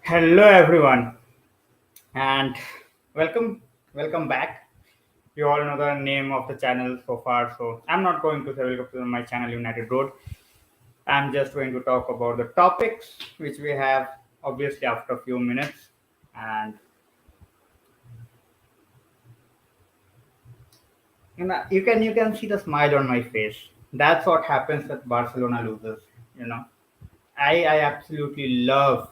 Hello everyone and welcome welcome back. You all know the name of the channel so far, so I'm not going to say welcome to my channel United Road. I'm just going to talk about the topics which we have obviously after a few minutes. And you can see the smile on my face. That's what happens when Barcelona loses, you know. I absolutely love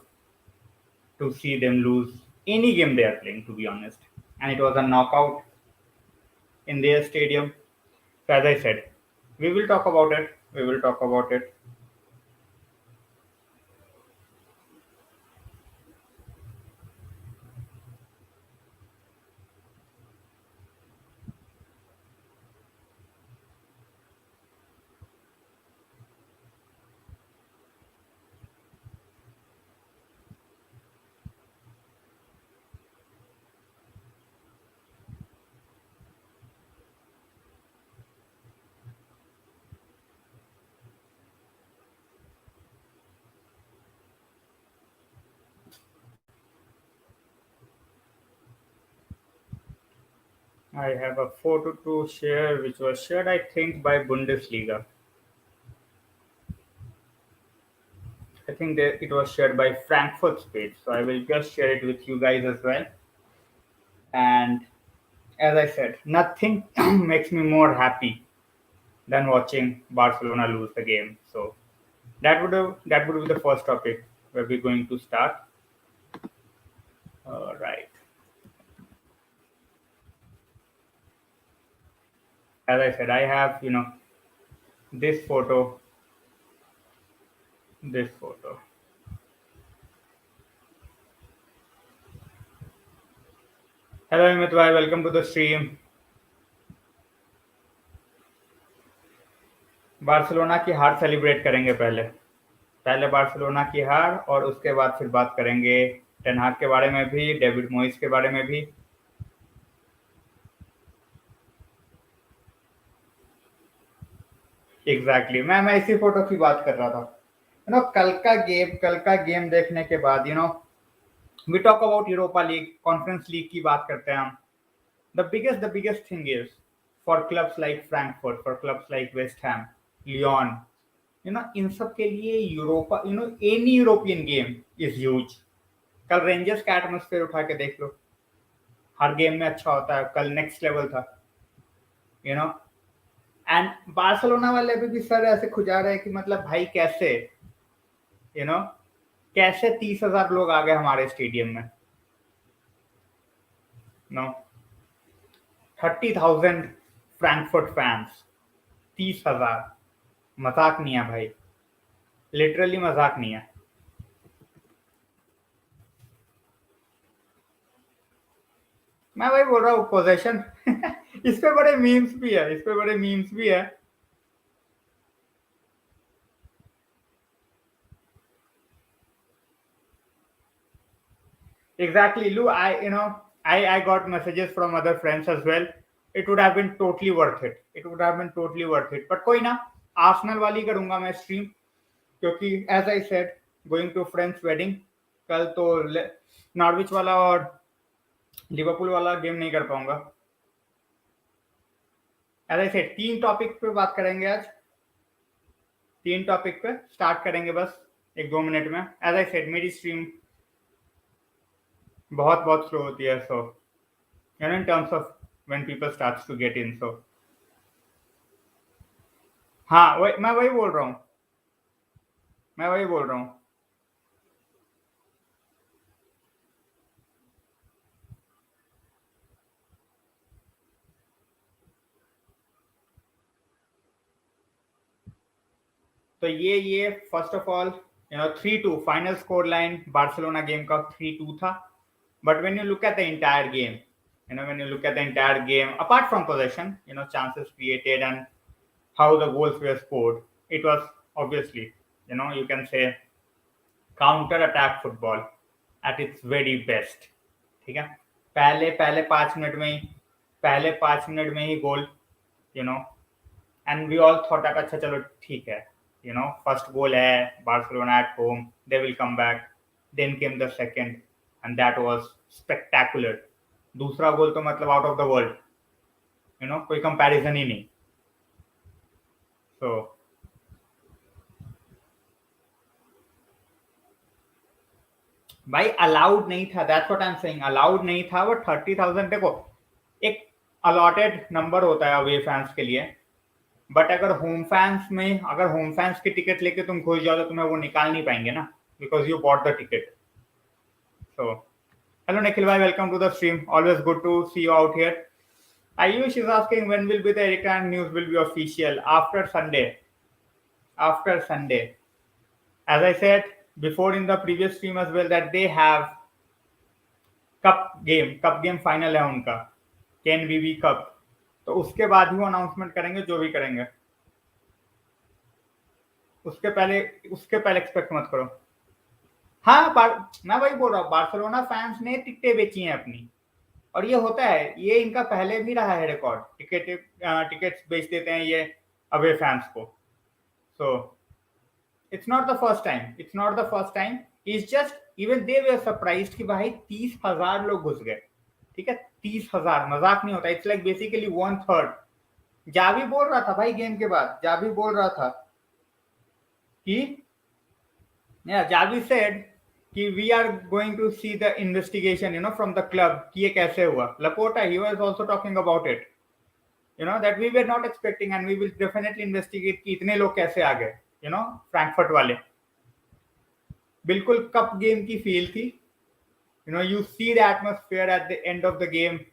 to see them lose any game they are playing, to be honest. And it was a knockout in their stadium. So as I said, we will talk about it. We will talk about it. I have a photo to share, which was shared, I think, by Bundesliga. I think that it was shared by Frankfurt's page. So I will just share it with you guys as well. And as I said, nothing makes me more happy than watching Barcelona lose the game. So that would be the first topic where we're going to start. All right. As I said, I have this photo, this photo. Hello, Amit bhai, welcome to the stream. Barcelona की हार celebrate करेंगे पहले पहले Barcelona की हार और उसके बाद फिर बात करेंगे टेन हाग के बारे में भी, डेविड मोइस के बारे में भी। एग्जैक्टली मैं इसी फोटो की बात कर रहा था। कल का गेम देखने के बाद we talk about Europa league, conference league की बात करते हैं हम। The biggest thing is for clubs like Frankfurt, for clubs like West Ham, Lyon, इन सब के लिए Europa, any European game is huge. कल रेंजर्स का एटमोस्फेयर उठा के देख लो, हर गेम में अच्छा होता है। कल नेक्स्ट लेवल था, यू नो एंड बार्सिलोना वाले भी सर ऐसे खुजा रहे हैं कि मतलब भाई कैसे, यू नो कैसे 30,000 लोग आ गए हमारे स्टेडियम में। नो 30,000 फ्रैंकफर्ट फैंस, 30,000, मजाक नहीं है भाई, लिटरली मजाक नहीं है। मैं वही बोल रहा हूँ, पोजेशन इस पे बड़े मीम्स भी है, इस पे बड़े मीम्स भी है। Exactly, Lou. I got messages from other friends as well. It would have been totally worth it. It would have been totally worth it. But कोई ना, आर्सेनल वाली करूंगा मैं स्ट्रीम, क्योंकि as I said, going to friends wedding. कल तो Norwich वाला और लिवरपूल वाला गेम नहीं कर पाऊंगा। एज आई सेड, तीन टॉपिक पे बात करेंगे आज। तीन टॉपिक पे स्टार्ट करेंगे बस एक दो मिनट में। एज आई सेड, मेरी स्ट्रीम बहुत बहुत स्लो होती है, so in terms of when people starts to get in. So हाँ, मैं वही बोल रहा हूँ, मैं वही बोल रहा हूँ। तो ये first of all 3-2 final score line Barcelona game का 3-2 था। But when you look at the entire game, when you look at the entire game, apart from possession, chances created and how the goals were scored, it was obviously, you can say counter attack football at its very best। ठीक है, पहले पहले 5 minute में ही goal, you know and we all thought that अच्छा चलो ठीक है, फर्स्ट गोल है, Barcelona at home, they will come back. Then came the second and that was spectacular. दूसरा गोल तो मतलब आउट ऑफ द वर्ल्ड, कोई कंपैरिजन ही नहीं. सो भाई अलाउड नहीं था, that's what I am saying, allowed नहीं था. वो 30,000, देखो एक अलॉटेड नंबर होता है अवे फैंस के लिए, बट अगर होम फैंस की टिकट लेके तुम घुस जाओ तो तुम्हें वो निकाल नहीं पाएंगे ना, because you bought the ticket. So hello Nikhil भाई, welcome to the stream, always good to see you out here. Ayush is asking when will be the Erik news will be official. After Sunday. After Sunday. As I said before in the previous stream as well, that they have cup game final है उनका, केएनबीबी cup. तो उसके बाद ही वो announcement करेंगे जो भी करेंगे. उसके पहले एक्सपेक्ट मत करो. हाँ, मैं वही बोल रहा हूँ, बार्सिलोना फैंस ने टिकटें बेची हैं अपनी, और ये होता है, ये इनका पहले भी रहा है रिकॉर्ड. टिकट्स बेच देते हैं ये अवे फैंस को. So it's not the first time. It's just even they were surprised कि भाई 30,000 लोग घुस गए. ठीक है, 30,000 मजाक नहीं होता. It's like basically 1/3. जावी बोल रहा था भाई गेम के बाद, जावी बोल रहा था कि जावी सेड कि we are going to see the investigation from the club कि ये कैसे हुआ. Laporta he was also talking about it, that we were not expecting and we will definitely investigate कि इतने लोग कैसे आ गए. फ्रैंकफर्ट वाले बिल्कुल कप गेम की फील थी. you see the atmosphere at the end of the game.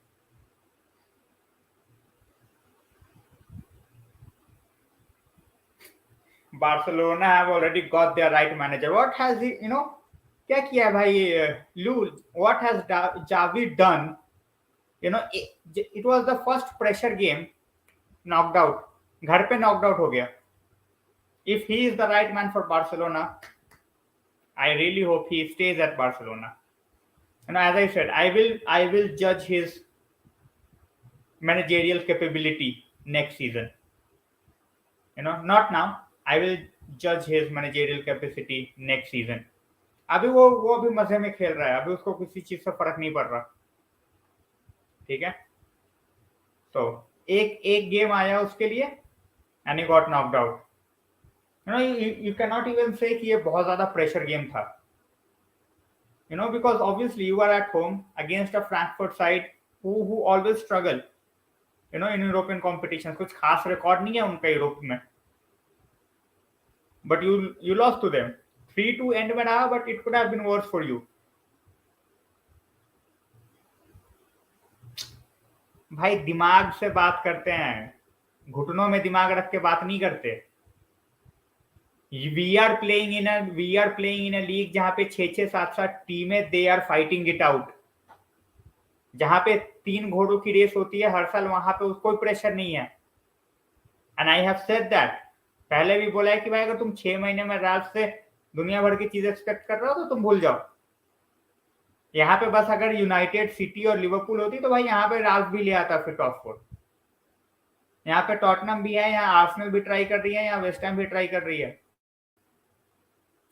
Barcelona have already got their right manager. What has he, क्या किया है भाई lol? What has Javi done? It was the first pressure game, knocked out. घर पे knocked out हो गया. If he is the right man for Barcelona, I really hope he stays at Barcelona. As I said, I will judge his managerial capability next season. Not now. I will judge his managerial capacity next season. अभी वो अभी मजे में खेल रहा है, अभी उसको किसी चीज से फर्क नहीं पड़ रहा. ठीक है, तो एक गेम आया उसके लिए and he got knocked out. You cannot even say कि ये बहुत ज्यादा प्रेशर गेम था. Because obviously you are at home against a Frankfurt side who always struggle, in European competitions. कुछ खास रिकॉर्ड नहीं है उनका यूरोप में, but you lost to them. 3-2 and में रहा, but it could have been worse for you. भाई दिमाग से बात करते हैं, घुटनों में दिमाग रख के बात नहीं करते. We are playing in a league जहां पे 6-6, 7-7 टीमें they are fighting it out. जहां पे 3 घोड़ों की रेस होती है हर साल, वहां पे कोई प्रेशर नहीं है. And I have said that, पहले भी बोला है कि भाई अगर तुम 6 महीने में राल्फ से दुनिया भर की चीजें एक्सपेक्ट कर रहे हो तो तुम भूल जाओ. यहाँ पे बस अगर यूनाइटेड, सिटी और लिवरपूल होती तो भाई यहाँ पे राल्फ भी ले आता फिर टॉप 4. यहाँ पे टॉटनम भी है, यहाँ आर्सेनल भी ट्राई कर रही है, यहाँ वेस्ट हैम भी ट्राई कर रही है.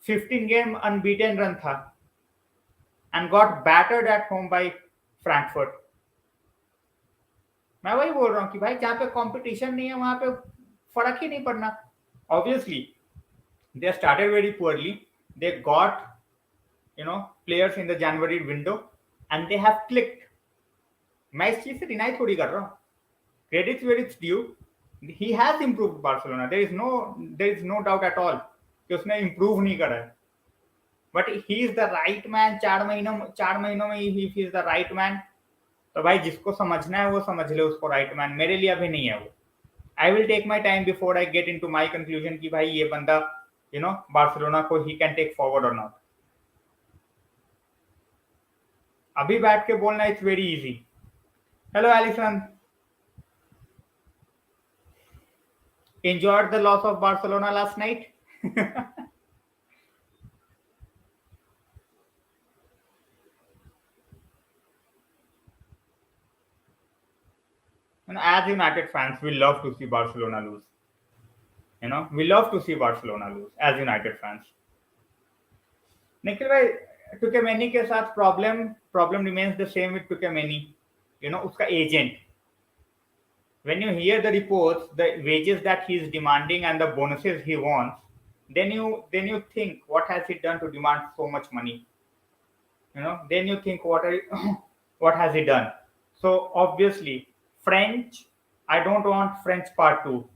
15 गेम अनबीटन रन था and got battered at home by Frankfurt. मैं वही बोल रहा हूँ कि भाई जहाँ पे कंपटीशन नहीं है वहां पे फर्क ही नहीं पड़ना. Obviously they started very poorly. They got players in the January window and they have clicked. मैं इस चीज से डिनाई थोड़ी कर रहा हूँ. Credits where it's due. He has improved Barcelona. There is no doubt at all कि उसने इम्प्रूव नहीं करा है. But he is the right man. 4 महीनों में he is the right man. तो भाई जिसको समझना है वो समझ ले उसको राइट मैन. मेरे लिए अभी नहीं है वो. I will take my time before I get into my conclusion कि भाई ये बंदा बार्सिलोना को ही कैन टेक फॉरवर्ड और नॉट. अभी बैठ के बोलना it's very easy. Hello Alisson, enjoyed the loss of Barcelona last night? As United fans, we love to see Barcelona lose. We love to see Barcelona lose as United fans. Nikhil भाई, टुकेमेनी के साथ problem problem remains the same with टुकेमेनी, उसका agent. When you hear the reports, the wages that he is demanding and the bonuses he wants, then you think, what has he done to demand so much money? Then you think, what has he done? So obviously, French. I don't want French part two.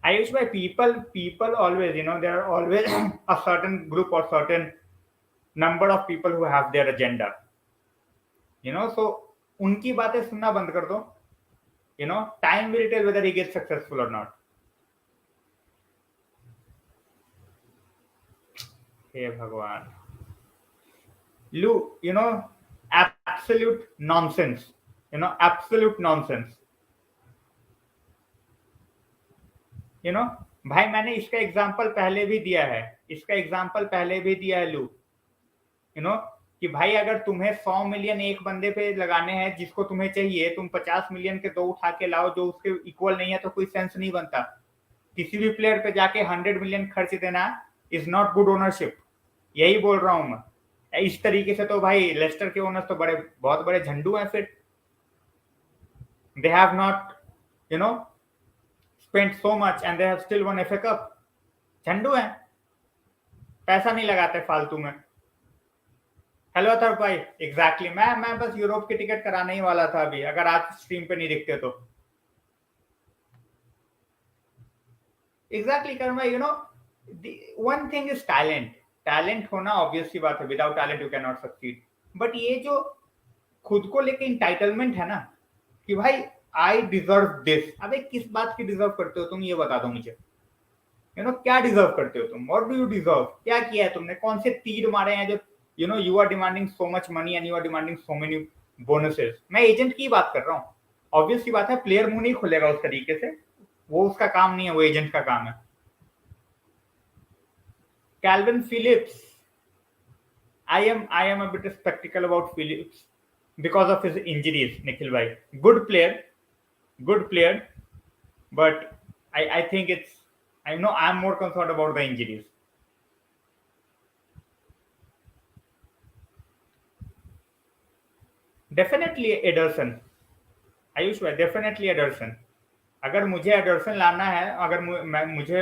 I use why people always, there are always a certain group or certain number of people who have their agenda. So उनकी बातें सुनना बंद कर दो. Time will tell whether he gets successful or not. हे भगवान. Lou, absolute nonsense. Absolute nonsense. भाई मैंने इसका एग्जांपल पहले भी दिया है. लू. कि भाई अगर तुम्हें 100 मिलियन एक बंदे पे लगाने हैं जिसको तुम्हें चाहिए, तुम 50 मिलियन के दो उठा के लाओ जो उसके इक्वल नहीं है, तो कोई सेंस नहीं बनता. किसी भी प्लेयर पे जाके 100 मिलियन खर्च देना इज नॉट गुड ओनरशिप. यही बोल रहा हूं मैं. इस तरीके से तो भाई लेस्टर के ओनर्स तो बहुत बड़े झंडू हैं. फिर they have not spent so much and they have still won FA Cup. झंडू हैं, पैसा नहीं लगाते फालतू में. हेलो अथर भाई. एग्जैक्टली मैं बस यूरोप की टिकट कराने ही वाला था अभी, अगर आज स्ट्रीम पे नहीं दिखते तो. Exactly Karma. One thing is talent होना ऑब्वियस सी बात है. Without talent you can not succeed. But ये जो खुद को लेके इंटाइटलमेंट है ना, कि भाई आई डिजर्व दिस. अबे किस बात की डिजर्व करते हो तुम, ये बता दो मुझे. क्या डिजर्व करते हो तुम? What do you deserve? क्या किया है तुमने? कौन से तीर मारे हैं जो you are demanding so much money and you are demanding so many bonuses? मैं एजेंट की बात कर रहा हूँ. ऑब्वियस सी बात है, प्लेयर मुंह नहीं खुलेगा उस तरीके से. वो उसका काम नहीं है, वो एजेंट का काम है. Calvin Phillips. I am a bit skeptical about Phillips because of his injuries, Nikhil bhai. Good player, but I think I'm more concerned about the injuries. Definitely Ederson. Ayush भाई, डेफिनेटली एडरसन. अगर मुझे Anderson लाना है, अगर मुझे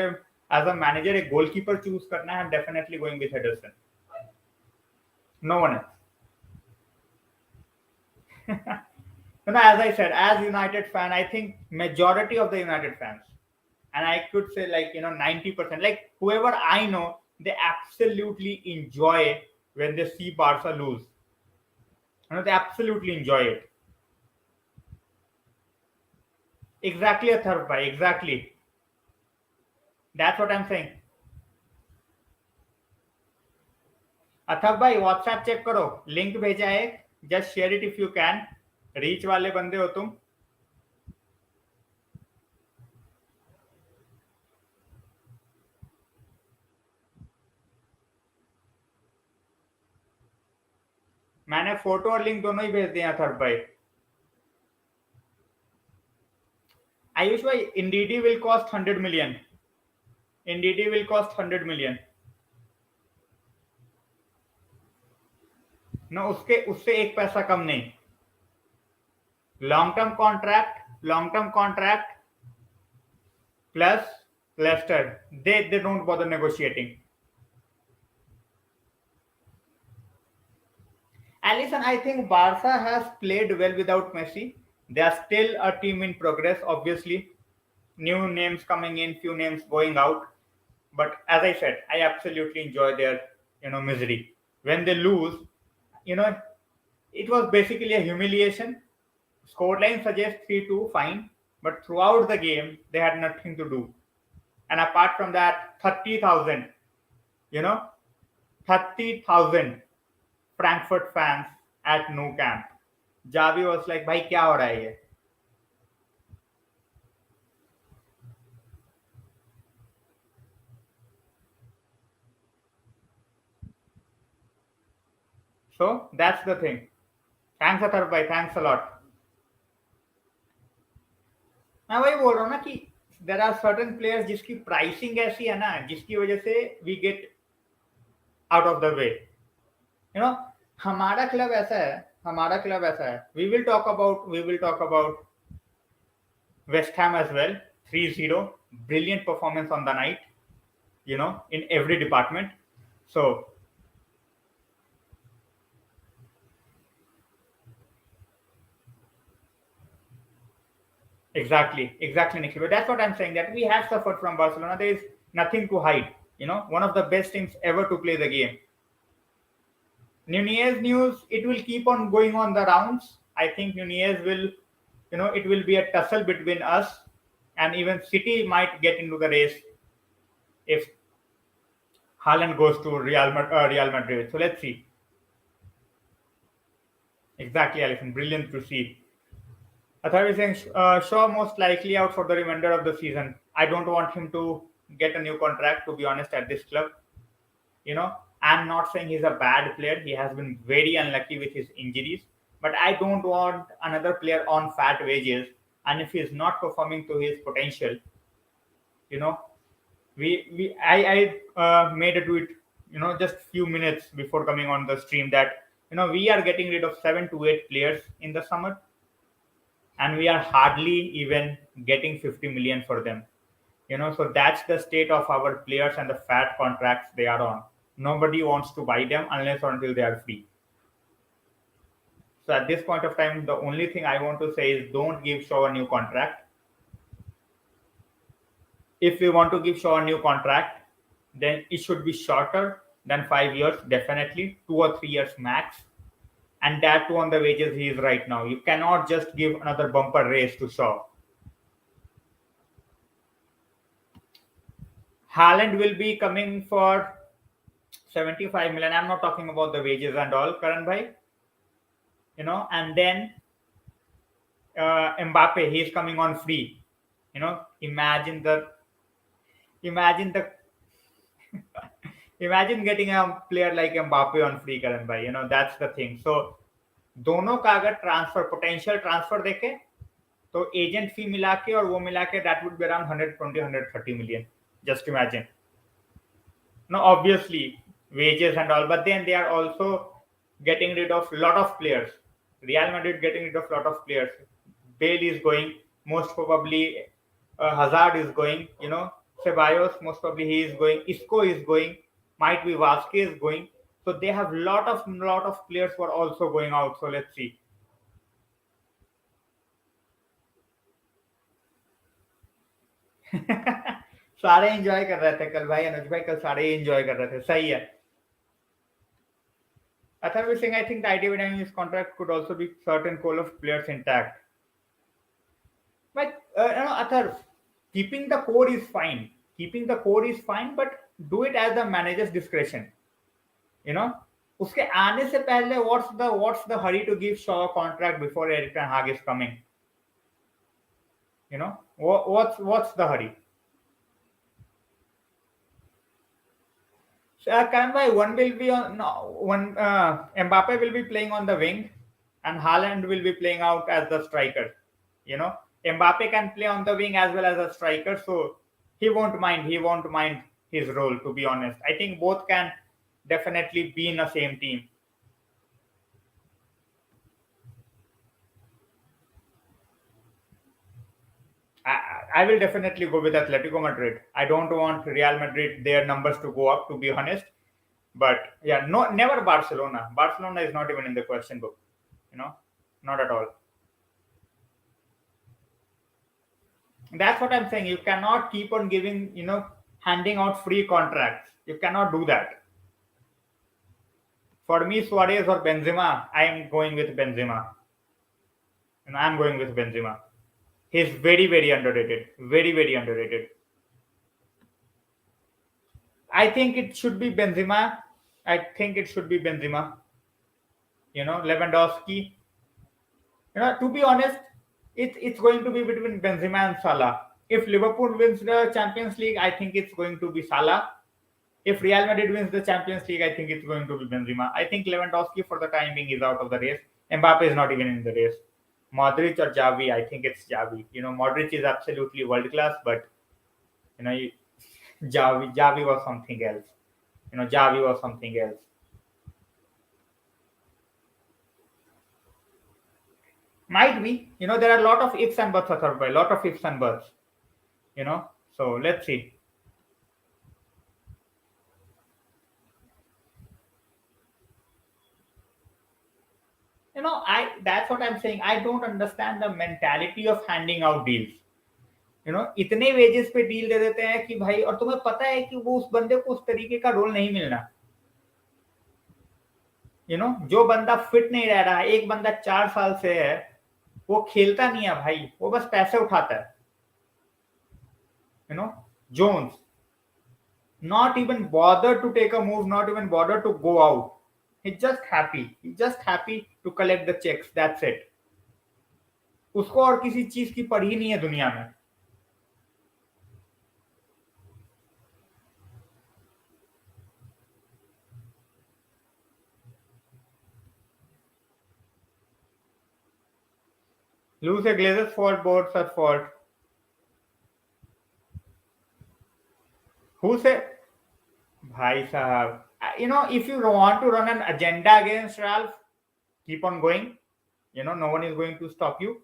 as a manager एक goalkeeper choose करना है, definitely going with Ederson. No one else. As I said, as United fan, I think majority of the United fans, and I could say 90%, like whoever I know, they absolutely enjoy when they see Barca lose. They absolutely enjoy it. Exactly, Atharv bhai, exactly. That's what I'm saying. Atharva भाई WhatsApp check करो, link भेजा है. Just share it if you can. Reach वाले बंदे हो तुम. मैंने photo और लिंक दोनों ही भेज दिए अथर्व भाई. आयुष भाई, इंडीडी विल कॉस्ट 100 मिलियन. इंडीडी विल कॉस्ट 100 मिलियन. नो, उससे एक पैसा कम नहीं. Long term contract plus Leicester. They don't bother negotiating. Alisson, I think Barca has played well without Messi. They are still a team in progress, obviously. New names coming in, few names going out. But as I said, I absolutely enjoy their, misery. When they lose, it was basically a humiliation. Scoreline suggests 3-2, fine. But throughout the game, they had nothing to do. And apart from that, 30,000, 30,000 Frankfurt fans at Nou Camp. Javi was like, भाई क्या हो रहा है ये? So that's the thing. Thanks Atharva भाई, thanks a lot. मैं वही बोल रहा हूँ ना कि there are certain players जिसकी pricing ऐसी है ना, जिसकी वजह से we get out of the way. You know, हमारा क्लब ऐसा है, we will talk about West Ham as well. 3-0, brilliant performance on the night, in every department. So exactly, Nikhil. But that's what I'm saying, that we have suffered from Barcelona. There is nothing to hide. One of the best teams ever to play the game. Nunez news, it will keep on going on the rounds. I think Nunez will, it will be a tussle between us, and even City might get into the race if Haaland goes to Real Madrid. So let's see. Exactly, Alison. Brilliant to see. Authorities saying Shaw most likely out for the remainder of the season. I don't want him to get a new contract, to be honest, at this club. I'm not saying he's a bad player. He has been very unlucky with his injuries, but I don't want another player on fat wages. And if he's not performing to his potential, you know, I made a tweet, just few minutes before coming on the stream, that we are getting rid of 7 to 8 players in the summer, and we are hardly even getting 50 million for them. So that's the state of our players and the fat contracts they are on. Nobody wants to buy them unless or until they are free. So at this point of time, the only thing I want to say is, don't give Shaw a new contract. If we want to give Shaw a new contract, then it should be shorter than 5 years, definitely 2 or 3 years max, and that too on the wages he is right now. You cannot just give another bumper raise to Shaw. Haaland will be coming for 75 million. I'm not talking about the wages and all, Karan bhai. And then Mbappe, he's coming on free. Imagine the imagine getting a player like Mbappe on free, Karan bhai. That's the thing. So दोनों का अगर transfer, potential transfer देखे, तो agent फी मिला के और वो मिला के, that would be around 120-130 million. Just imagine. Now, obviously, wages and all, but then they are also getting rid of a lot of players. Real Madrid getting rid of a lot of players. Bale is going, most probably Hazard is going, Ceballos, most probably he is going, Isco is going, might be Vasquez going. So they have lot of players who are also going out. So let's see. सारे enjoy कर रहे थे कल भाई, अनुज भाई कल सारे enjoy कर रहे थे, सही है. Athar was saying, I think the idea behind his contract could also be certain core of players intact. But Athar, keeping the core is fine. But do it as the manager's discretion. उसके आने से पहले what's the hurry to give Shaw a contract before Erik Ten Hag is coming? What's the hurry? Karan bhai, Mbappe will be playing on the wing, and Haaland will be playing out as the striker. Mbappe can play on the wing as well as a striker, so he won't mind his role, to be honest. I think both can definitely be in the same team. I will definitely go with Atletico Madrid. I don't want Real Madrid, their numbers to go up, to be honest. But yeah, never Barcelona. Barcelona is not even in the question book. Not at all. That's what I'm saying. You cannot keep on giving, handing out free contracts. You cannot do that. For me, Suarez or Benzema, I am going with Benzema. I'm going with Benzema. He's very, very underrated. Very, very underrated. I think it should be Benzema. Lewandowski. To be honest, it's going to be between Benzema and Salah. If Liverpool wins the Champions League, I think it's going to be Salah. If Real Madrid wins the Champions League, I think it's going to be Benzema. I think Lewandowski for the time being is out of the race. Mbappe is not even in the race. Modric or Xavi, I think it's Xavi. Modric is absolutely world class, but You know, Javi was something else. Javi was something else. Might be. There are a lot of ifs and buts, Atharva, a lot of ifs and buts. You know, so let's see. I that's what I'm saying. I don't understand the mentality of handing out deals. इतने wages पे deal दे देते हैं कि भाई, और तुम्हें पता है कि वो उस बंदे को उस तरीके का रोल नहीं मिलना। जो बंदा फिट नहीं रह रहा है, एक बंदा 4 साल से है, वो खेलता नहीं है भाई, वो बस पैसे उठाता है। Jones not even bother to take a move, not even bother to go out. He's just happy to collect the checks. That's it. उसको और किसी चीज की पड़ी नहीं है दुनिया में। Lose a Glazer's fault, board's at fault. Who said? Bhai sahab. If you want to run an agenda against Ralph, keep on going. No one is going to stop you.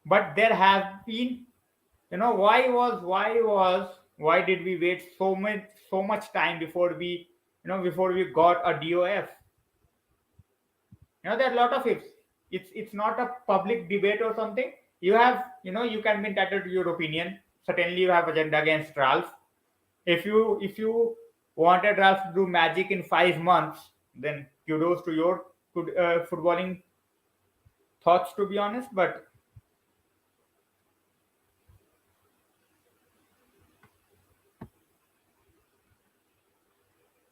But there have been, why did we wait so much time before we got a DOF? There are a lot of ifs. It's not a public debate or something. You can be entitled to your opinion. Certainly, you have agenda against Ralph. If you wanted Ralph to do magic in 5 months, then kudos to your footballing thoughts. To be honest, but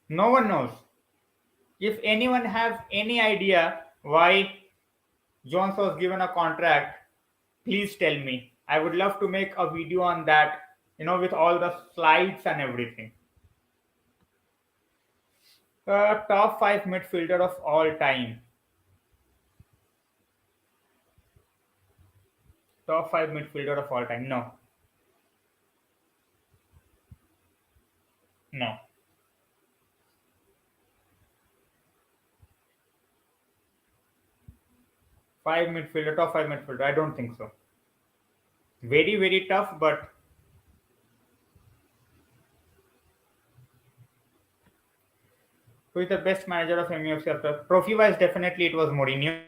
no one knows. If anyone have any idea why Jones was given a contract, please tell me. I would love to make a video on that, with all the slides and everything. Top 5 midfielder of all time. Top 5 midfielder of all time. No. No. Top 5 midfielder. I don't think so. Very, very tough, but who is the best manager of MUFC after? Trophy wise, definitely it was Mourinho.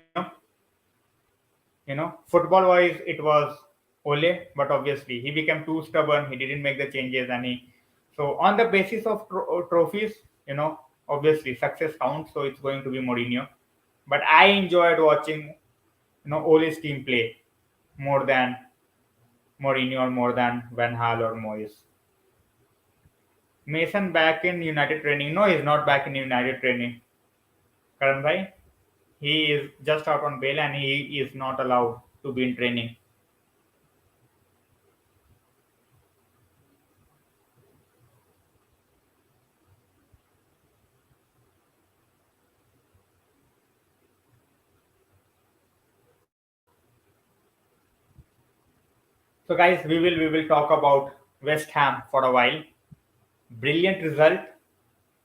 Football wise, it was Ole, but obviously he became too stubborn. He didn't make the changes, so on the basis of trophies, obviously success counts. So it's going to be Mourinho. But I enjoyed watching, Ole's team play more than Mourinho or more than Van Gaal or Moyes. Mason back in United training? No, he's not back in United training. Karan bhai, he is just out on bail and he is not allowed to be in training. So guys, we will talk about West Ham for a while. Brilliant result.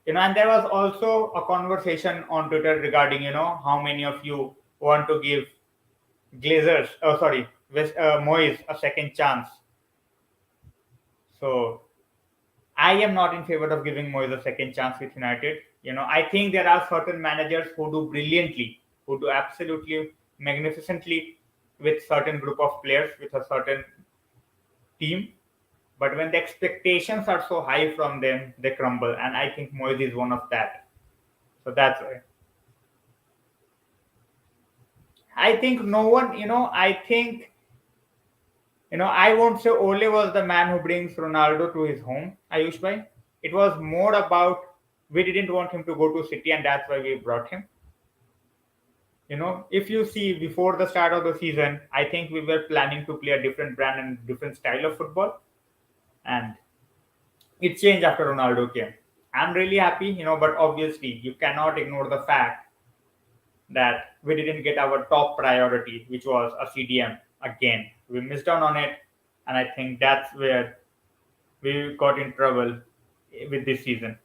And there was also a conversation on Twitter regarding, how many of you want to give Moyes a second chance. So I am not in favor of giving Moyes a second chance with United. I think there are certain managers who do brilliantly, who do absolutely magnificently with certain group of players, with a certain team. But when the expectations are so high from them, they crumble. And I think Moyes is one of that. So that's why. I think no one, I won't say Ole was the man who brings Ronaldo to his home, Ayush bhai. It was more about we didn't want him to go to City and that's why we brought him. If you see before the start of the season, I think we were planning to play a different brand and different style of football. And it changed after Ronaldo came. I'm really happy, but obviously you cannot ignore the fact that we didn't get our top priority, which was a CDM again. We missed out on it. and I think that's where we got in trouble with this season.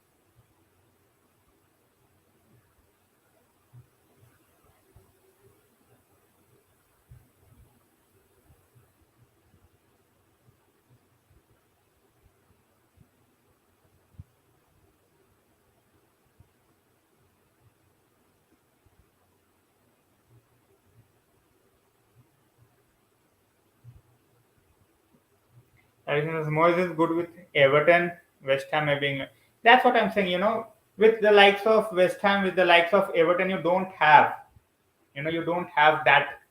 Alexander Moyes is good with Everton, West Ham being. That's what I'm saying. With the likes of West Ham, with the likes of Everton, you don't have that.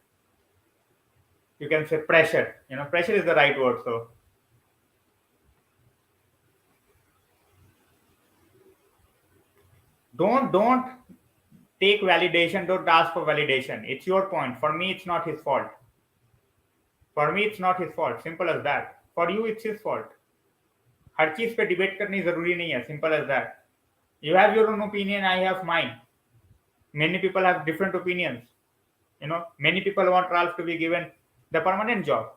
You can say pressure. Pressure is the right word. So don't take validation. Don't ask for validation. It's your point. For me, it's not his fault. For me, it's not his fault. Simple as that. For you, it's his fault. हर चीज पे debate करनी जरूरी नहीं है. Simple as that. You have your own opinion. I have mine. Many people have different opinions. Many people want Ralph to be given the permanent job.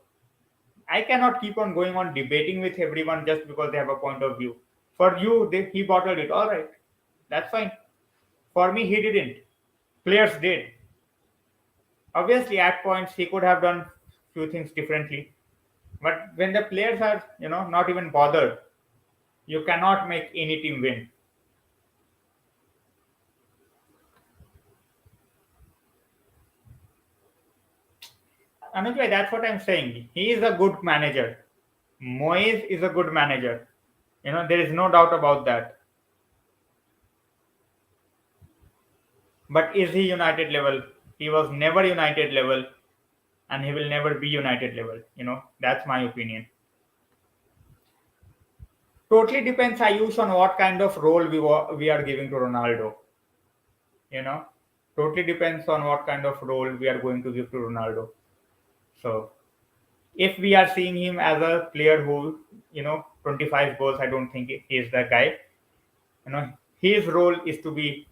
I cannot keep on going on debating with everyone just because they have a point of view. For you, he bottled it. All right, that's fine. For me, he didn't. Players did. Obviously, at points he could have done few things differently. But when the players are, not even bothered, you cannot make any team win. Anuj bhai, that's what I'm saying. He is a good manager. Moyes is a good manager. There is no doubt about that. But is he United level? He was never United level, and he will never be United level. That's my opinion. Totally depends, Ayush, on what kind of role we are giving to Ronaldo. You know, totally depends on what kind of role we are going to give to Ronaldo. So, if we are seeing him as a player who, 25 goals, I don't think he is that guy. His role is to be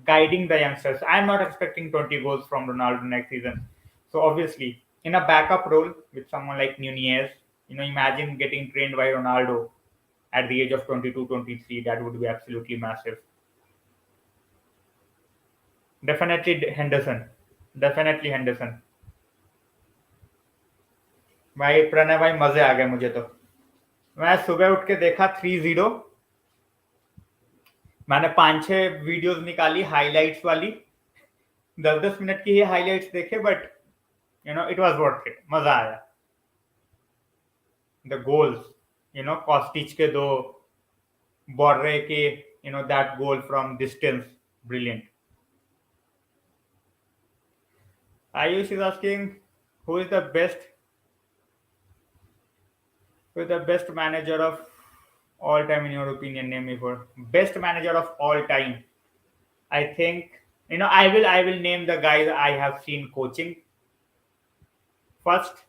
guiding the youngsters. I'm not expecting 20 goals from Ronaldo next season. So obviously, in a backup role with someone like Nunez, imagine getting trained by Ronaldo at the age of 22, 23. That would be absolutely massive. Definitely Henderson. Definitely Henderson. भाई प्रणय भाई मजे आ गए मुझे तो. मैं सुबह उठ के देखा 3-0. मैंने 5-6 वीडियोस निकाली हाइलाइट्स वाली. 10-10 मिनट की ही हाइलाइट्स देखे but it was worth it. मजा आया. द गोल्स कॉस्टिच के दो, बॉर्रे के that goal from distance, brilliant. Ayush is asking who is the best manager of all time in your opinion. Name me for best manager of all time. I think I will name the guys I have seen coaching. First,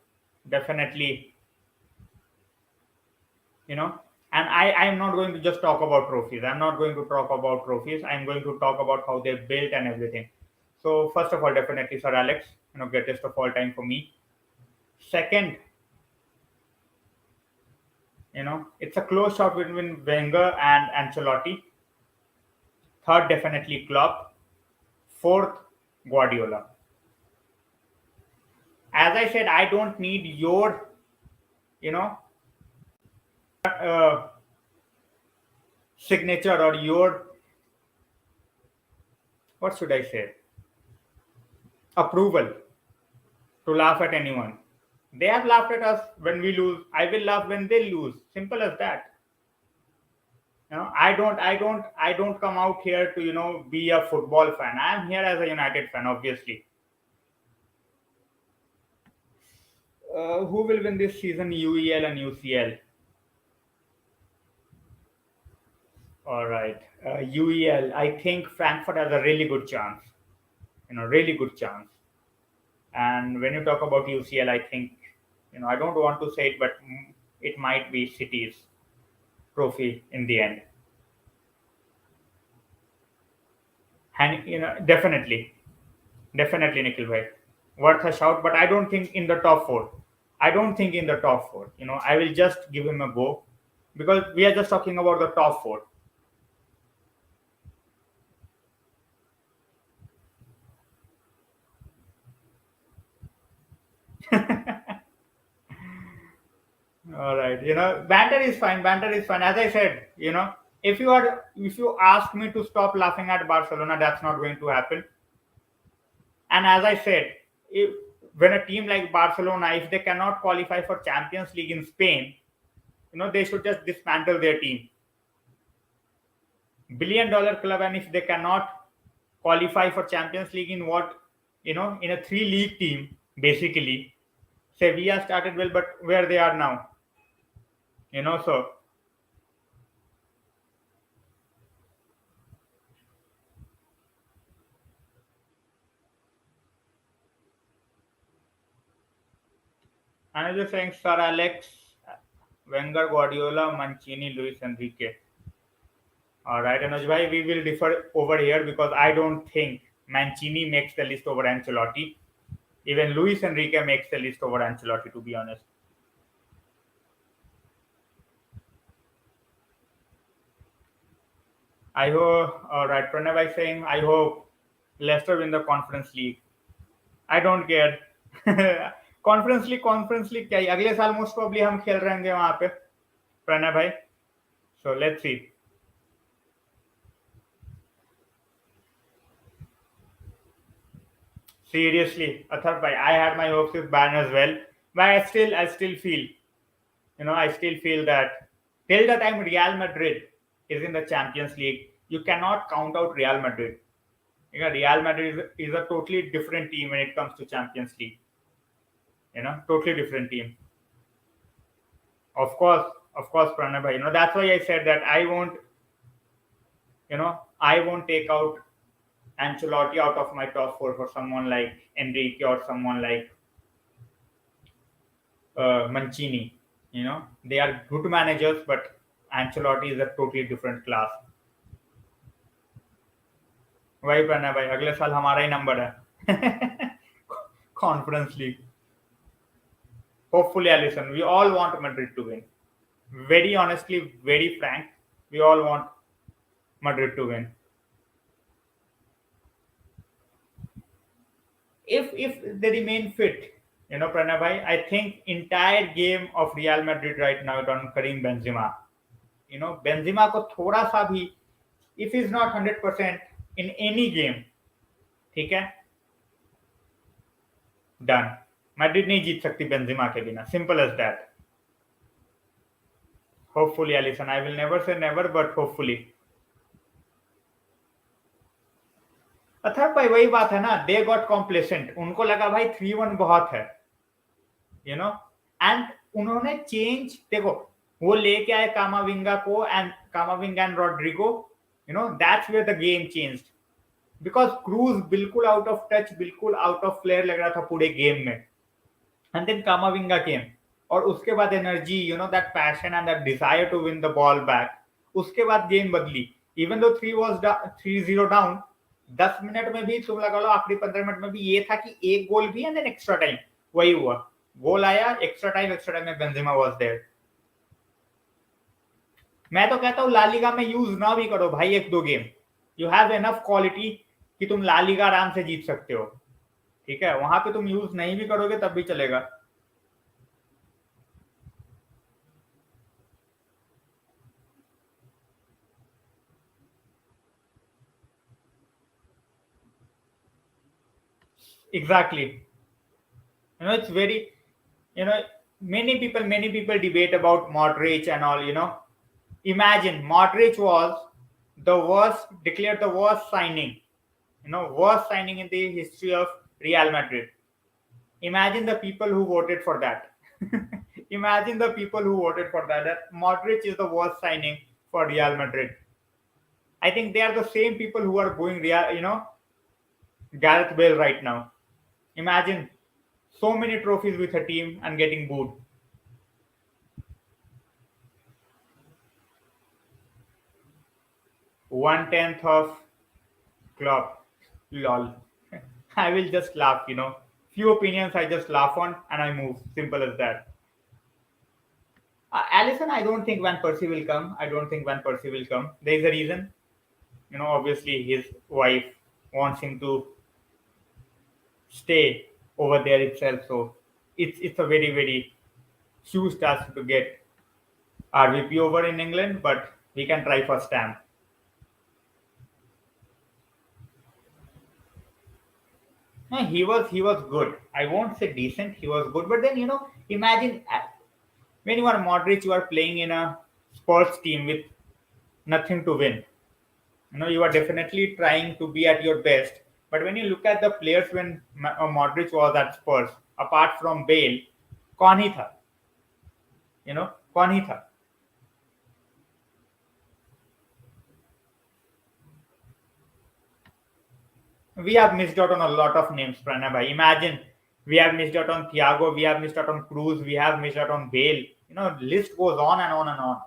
definitely, and I'm not going to just talk about trophies. I'm not going to talk about trophies. I'm going to talk about how they built and everything. So first of all, definitely Sir Alex, greatest of all time for me. Second, it's a close shot between Wenger and Ancelotti. Third, definitely Klopp. Fourth, Guardiola. As I said, I don't need your, you know, uh, signature or your, what should I say, approval to laugh at anyone. They have laughed at us when we lose. I will laugh when they lose. Simple as that. I don't come out here to be a football fan. I am here as a United fan, obviously. Who will win this season, UEL and UCL? All right, UEL. I think Frankfurt has a really good chance. Really good chance. And when you talk about UCL, I think I don't want to say it, but it might be City's trophy in the end. And definitely Nikhil bhai, worth a shout. But I don't think in the top four. I don't think in the top four. I will just give him a go because we are just talking about the top four. All right, banter is fine. Banter is fine. As I said, if you ask me to stop laughing at Barcelona, that's not going to happen. And as I said, if when a team like Barcelona, if they cannot qualify for Champions League in Spain, they should just dismantle their team. Billion-dollar club, and if they cannot qualify for Champions League in in a three-league team, basically, Sevilla started well, but where they are now, so I'm just saying Sir Alex, Wenger, Guardiola, Mancini, Luis Enrique. All right, Anuj bhai, we will differ over here because I don't think Mancini makes the list over Ancelotti. Even Luis Enrique makes the list over Ancelotti, to be honest. I hope, all right, Pranav is saying, I hope Leicester win the Conference League. I don't care. Conference league क्या ही अगले साल most probably हम खेल रहेंगे वहां पे प्रणय भाई so let's see seriously Athar bhai I had my hopes with Bayern as well but I still feel I still feel that till the time Real Madrid is in the Champions League you cannot count out Real Madrid. Real Madrid is a totally different team when it comes to Champions League. Totally different team. Of course, Pranay bhai. That's why I said that I won't take out Ancelotti out of my top four for someone like Enrique or someone like Mancini. They are good managers, but Ancelotti is a totally different class. वही प्रणय भाई अगले साल हमारा ही number है conference league hopefully Allison we all want Madrid to win very honestly very frank we all want Madrid to win if they remain fit. Pranay bhai, I think entire game of Real Madrid right now is on Karim Benzema. Benzema को थोड़ा सा भी if he's not 100% in any game, ठीक है, done. Madrid नहीं जीत सकती Benzema के बिना. Simple as that. Hopefully, Alisson. I will never say never, but hopefully. Athar भाई वही बात है ना, दे गॉट कॉम्प्लेसेंट. उनको लगा भाई 3-1 बहुत है, एंड उन्होंने चेंज. देखो वो लेके आए कामाविंगा को and Camavinga and Rodrygo. That's where the game changed because Kroos बिल्कुल आउट ऑफ टच, बिल्कुल आउट ऑफ फ्लेयर लग रहा था पूरे गेम में. एंड देन कामाविंगा केम और उसके बाद energy, that passion and that desire to win the ball back. उसके बाद गेम बदली. इवन दो 3-0 डाउन, 10 मिनट में भी तुम लगा लो, आखिरी 15 मिनट में भी ये था कि एक गोल भी एंड देन एक्स्ट्रा टाइम. वही हुआ, गोल आया, एक्स्ट्रा टाइम में बेंजेमा वाज देयर. मैं तो कहता हूँ लालीगा में यूज ना भी करो भाई, एक दो game. You have enough quality कि तुम लालीगा आराम से जीत सकते हो. ठीक है, वहां पे तुम यूज नहीं भी करोगे तब भी चलेगा. Exactly. It's very, you know, many people debate about Modric and all. Imagine Modric was declared the worst signing, worst signing in the history of Real Madrid. Imagine the people who voted for that. Imagine the people who voted for that. That Modric is the worst signing for Real Madrid. I think they are the same people who are going Gareth Bale right now. Imagine so many trophies with a team and getting booed. 1/10 of Klopp. Lol. I will just laugh. Few opinions I just laugh on and I move. Simple as that. Allison, I don't think Van Persie will come. I don't think Van Persie will come. There is a reason. Obviously his wife wants him to stay over there itself. So it's a very very huge task to get RVP over in England, but we can try for Stamp. No, he was good. I won't say decent. He was good, but then imagine when you are Modric, you are playing in a sports team with nothing to win. You are definitely trying to be at your best. But when you look at the players when Modric was at Spurs, apart from Bale, कौन ही था? कौन ही था? We have missed out on a lot of names, Pranay bhai. Imagine we have missed out on Thiago, we have missed out on Cruz, we have missed out on Bale. List goes on and on and on.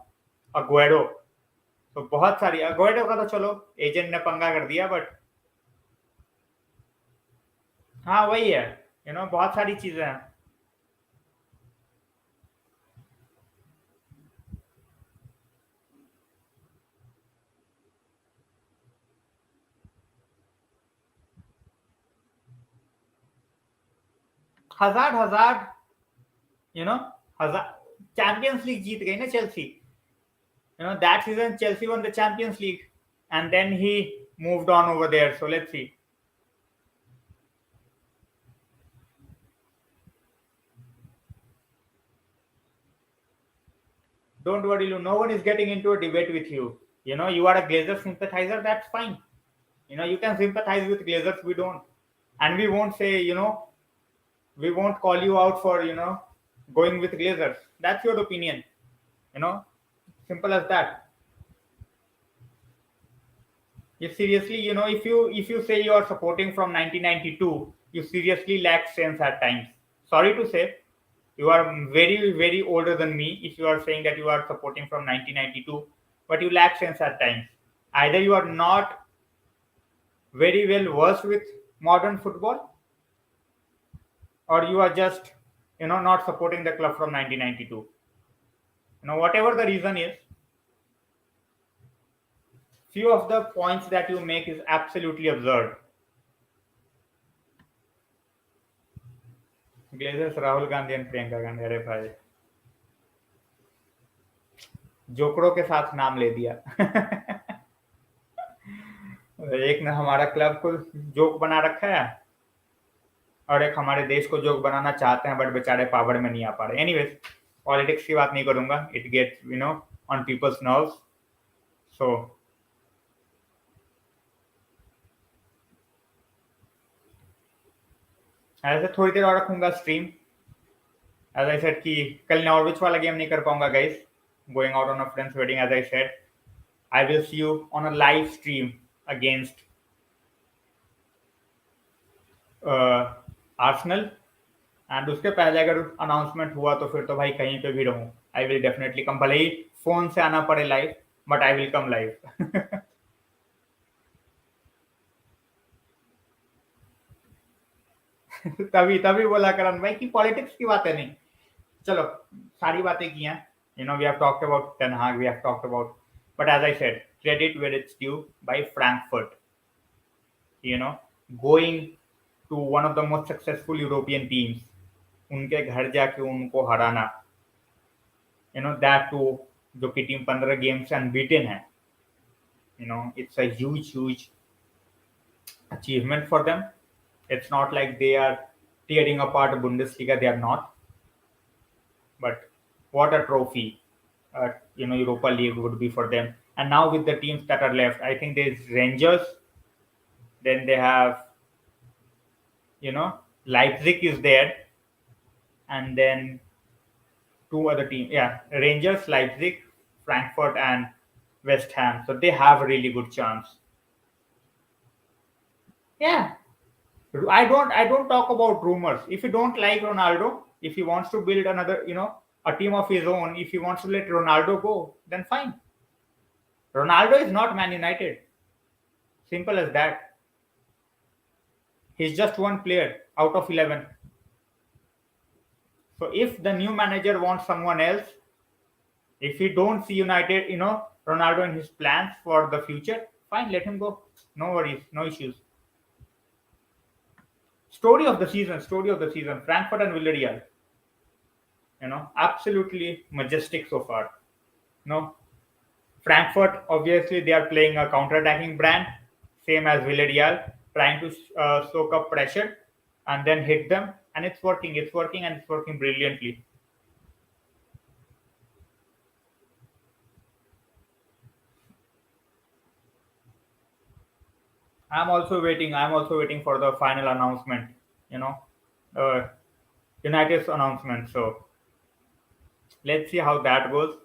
Aguero. तो बहुत सारी Aguero का तो चलो agent ने पंगा कर दिया बट हाँ वही है बहुत सारी चीजें हैं हजार हजार हजार चैंपियंस लीग जीत गई ना Chelsea that season Chelsea won the Champions League and then he moved on over there, so let's see. Don't worry, Lou. No one is getting into a debate with you. You are a Glazer sympathizer, that's fine. You can sympathize with Glazers, we don't. And we won't say, we won't call you out for, going with Glazers. That's your opinion. Simple as that. You seriously, if you say you are supporting from 1992, you seriously lack sense at times. Sorry to say, you are very very older than me if you are saying that you are supporting from 1992, but you lack sense at times. Either you are not very well versed with modern football, or you are just not supporting the club from 1992. Whatever the reason is, few of the points that you make is absolutely absurd. Glazers, Rahul Gandhi and Priyanka Gandhi, अरे भाई जोकड़ों के साथ नाम ले दिया एक ने हमारा क्लब को जोक बना रखा है और एक हमारे देश को जोक बनाना चाहते हैं बट बेचारे पावर में नहीं आ पा रहे. एनीवेज, पॉलिटिक्स की बात नहीं करूंगा. It gets on people's nerves. So ऐसे थोड़ी देर और रखूंगा स्ट्रीम. एज आई सेड कि कल नॉर्विच वाला गेम नहीं कर पाऊंगा guys, going out on a friends wedding. As I said, I will see you on a live stream against Arsenal. And उसके पहले अगर अनाउंसमेंट हुआ तो फिर तो भाई कहीं पे भी रहूं, आई विल डेफिनेटली कम. भले ही फोन से आना पड़े live, but I will come live. तभी तभी बोला करण भाई कि पॉलिटिक्स की बातें नहीं. चलो, सारी बातें की हैं. We have talked about Ten Hag, we have talked about, but as I said, credit where it's due by Frankfurt. Going to one of the most successful European teams, उनके घर जाके उनको हराना, that too, जो कि team 15 games से unbeaten है. It's a huge achievement for them. It's not like they are tearing apart Bundesliga, they are not. But what a trophy, Europa League would be for them. And now with the teams that are left, I think there's Rangers, then they have, Leipzig is there, and then two other teams. Yeah, Rangers, Leipzig, Frankfurt, and West Ham. So they have a really good chance. Yeah, I don't talk about rumors. If you don't like Ronaldo, if he wants to build another, a team of his own, if he wants to let Ronaldo go, then fine. Ronaldo is not Man United. Simple as that. He's just one player out of 11. So if the new manager wants someone else, if he don't see United, Ronaldo in his plans for the future, fine, let him go. No worries, no issues. Story of the season. Frankfurt and Villarreal. Absolutely majestic so far. No, Frankfurt, obviously, they are playing a counter-attacking brand, same as Villarreal, trying to soak up pressure and then hit them, and it's working. It's working, and it's working brilliantly. I'm also waiting for the final announcement. You know, uh, United's announcement. So let's see how that goes.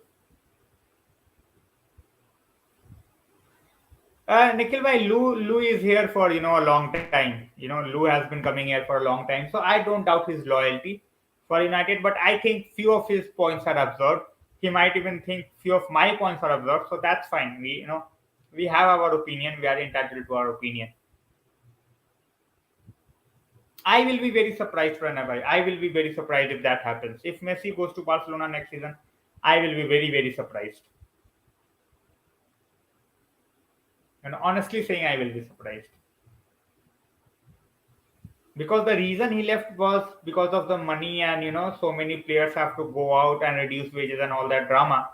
Nikhil bhai, Lou is here for a long time. Lou has been coming here for a long time, so I don't doubt his loyalty for United. But I think few of his points are absurd. He might even think few of my points are absurd, so that's fine. We have our opinion. We are entitled to our opinion. I will be very surprised, Pranay. I will be very surprised if that happens. If Messi goes to Barcelona next season, I will be very very surprised. And honestly saying, I will be surprised. Because the reason he left was because of the money, and so many players have to go out and reduce wages and all that drama.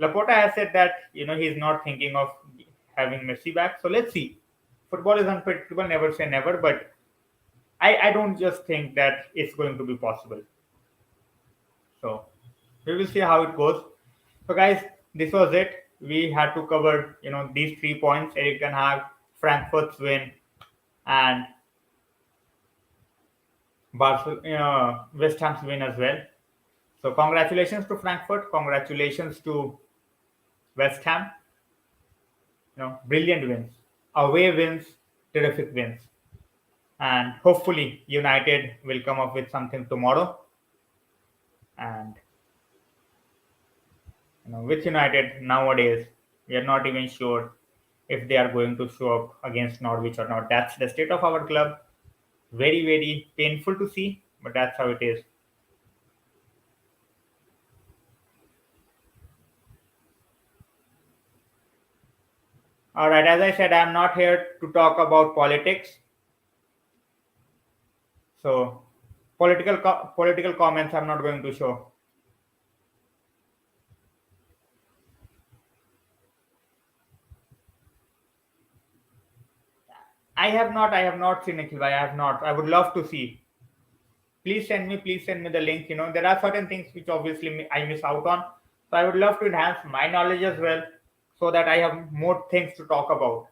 Laporta has said that he's not thinking of having Messi back. So let's see. Football is unpredictable. Never say never, but I don't just think that it's going to be possible. So we will see how it goes. So guys, this was it. We had to cover these 3 points: Erik Ten Hag, Frankfurt's win, and West Ham's win as well. So congratulations to Frankfurt, congratulations to West Ham. Brilliant wins, away wins, terrific wins, and hopefully United will come up with something tomorrow. And with United nowadays, we are not even sure if they are going to show up against Norwich or not. That's the state of our club. Very very painful to see, but that's how it is. All right, as I said, I'm not here to talk about politics. So political comments I'm not going to show. I have not seen Nikhil bhai. I have not. I would love to see. Please send me the link. There are certain things which obviously I miss out on. So I would love to enhance my knowledge as well, so that I have more things to talk about.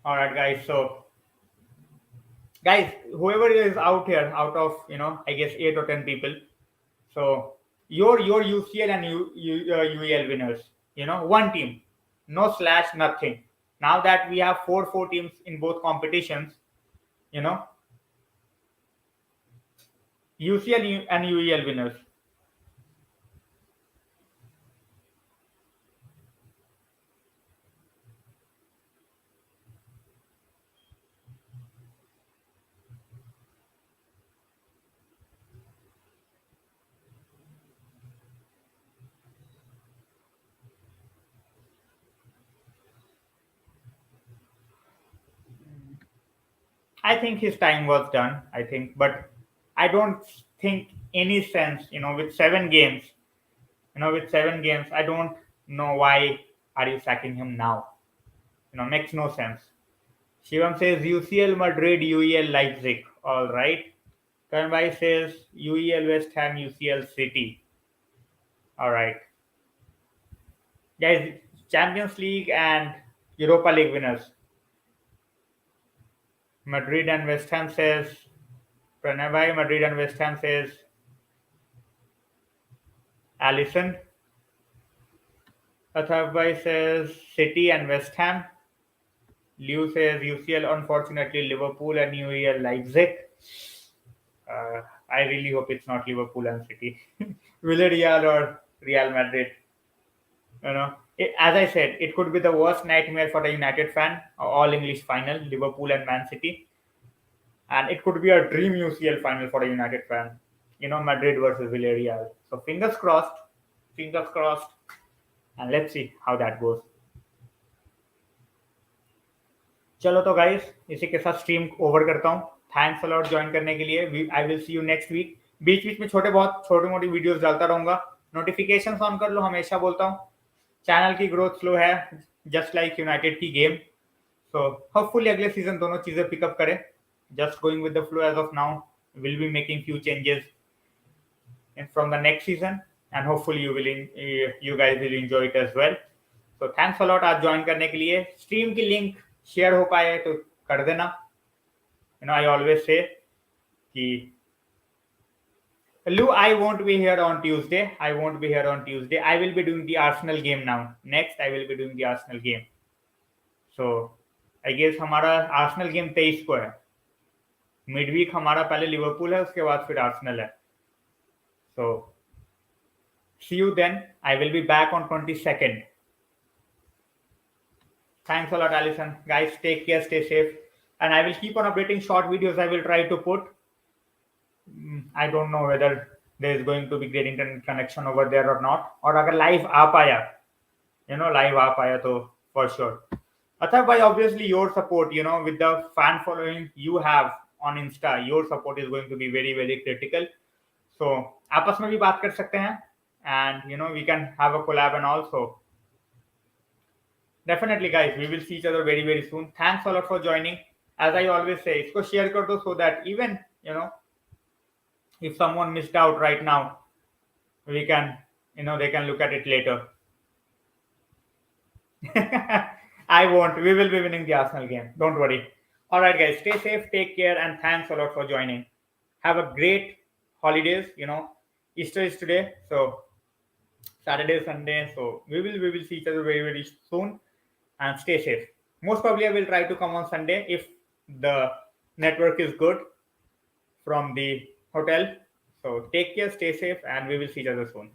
All right, guys. So guys, whoever is out here, out of I guess 8 or 10 people. So your UCL and UEL winners. One team, no slash nothing. Now that we have four teams in both competitions, you know UCL and UEL winners. I think his time was done. I think, but I don't think any sense. With 7 games, I don't know why are you sacking him now. Makes no sense. Shivam says UCL Madrid, UEL Leipzig. All right. Kanbai says UEL West Ham, UCL City. All right. Guys, Champions League and Europa League winners. Madrid and West Ham says Pranay. Madrid and West Ham says Allison. Atharv says City and West Ham. Liu says UCL, unfortunately Liverpool and UEL Leipzig. I really hope it's not Liverpool and City. Villarreal or Real Madrid. As I said, it could be the worst nightmare for a United fan. All English final, Liverpool and Man City, and it could be a dream UCL final for a United fan. Madrid versus Villarreal. So fingers crossed, and let's see how that goes. चलो तो guys, इसी के साथ stream over करता हूँ. Thanks a lot join करने के लिए. I will see you next week. बीच बीच में छोटी मोटी वीडियोस डालता रहूंगा. नोटिफिकेशंस ऑन कर लो, हमेशा बोलता हूँ. चैनल की ग्रोथ स्लो है, जस्ट लाइक यूनाइटेड की गेम. सो होपफुली अगले सीजन दोनों चीजें पिकअप करें. Just going with the flow as of now. Will be making few changes from the next season, and hopefully you guys will enjoy it as well. So thanks a lot आज join करने के लिए. Stream की link share हो पाए तो कर देना. I always say कि Lou, I won't be here on Tuesday. I will be doing the Arsenal game now. Next I will be doing the Arsenal game. So I guess हमारा Arsenal game 23 को है. Midweek हमारा पहले Liverpool है, उसके बाद फिर आर्सेनल है. So see you then. I will be back on 22nd. Thanks a lot, Alison. Guys, take care, stay safe. And I will keep on updating short videos I will try to put. I don't know whether there is going to be great internet connection over there or not. और अगर live आ पाया, तो for sure. Athar bhai, obviously your support, with the fan following you have on Insta, your support is going to be very, very critical. So आपस में भी बात कर सकते हैं, and we can have a collab and also. Definitely guys, we will see each other very, very soon. Thanks a lot for joining. As I always say, इसको share कर दो so that even if someone missed out right now, we can they can look at it later. I won't. We will be winning the Arsenal game. Don't worry. All right guys, stay safe, take care, and thanks a lot for joining. Have a great holidays. Easter is today, so Saturday, Sunday, so we will see each other very, very soon, and stay safe. Most probably I will try to come on Sunday if the network is good from the hotel. So take care, stay safe, and we will see each other soon.